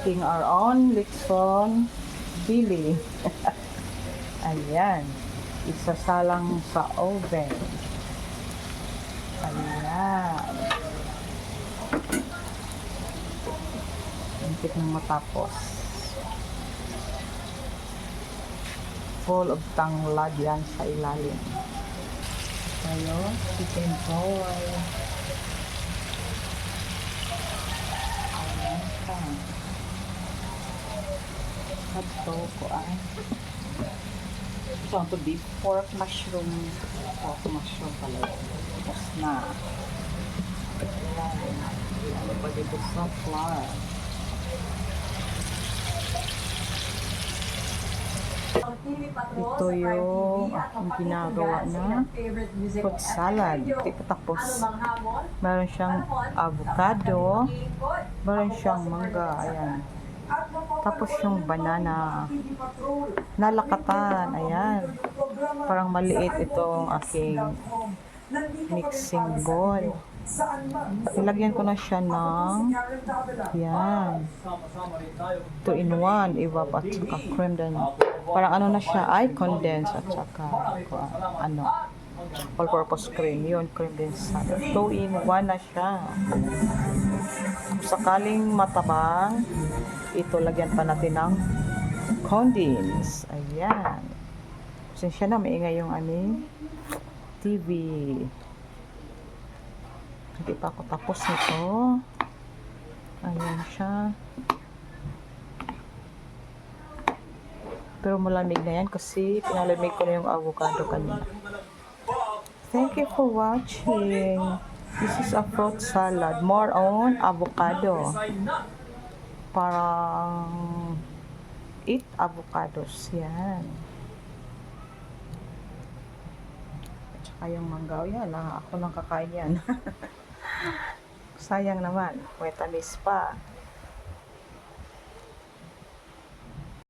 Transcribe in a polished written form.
King our own Lechon Chili. Ayan. Isasalang sa oven. Ayan. Hintip nang matapos. Full of tanglad yan sa ilalim. Tayo, chicken boy. Ayan ka. Ito ko ay. Ito beef pork mushroom. Pork mushroom pala. Tapos na. Ayan. Ano pa dito sa flour. Ito yung aking ginagawa na fruit salad. Hindi pa tapos. Meron siyang avocado. Meron siyang mangga. Ayan. Tapos yung banana. Nalakatan. Ayan. Parang maliit itong aking mixing bowl. Ilagyan ko na siya ng yan 2-in-1 evap at saka cream din. Parang ano na siya ay condense at saka ano all purpose cream. Yun, cream din sa 2-in-1 na siya. Kung sakaling matabang ito, lagyan pa natin ng condense. Ayan. Pasensya na, maingay yung aming TV. Hindi pa ako tapos nito. Ayan siya. Pero malamig na yan kasi pinalamig ko na yung avocado kanina. Thank you for watching. This is a fruit salad. More on avocado. Parang 8 avocados. Yan. At saka yung mangga. Yan. Ako lang kakain yan. Sayang naman. May tamis pa.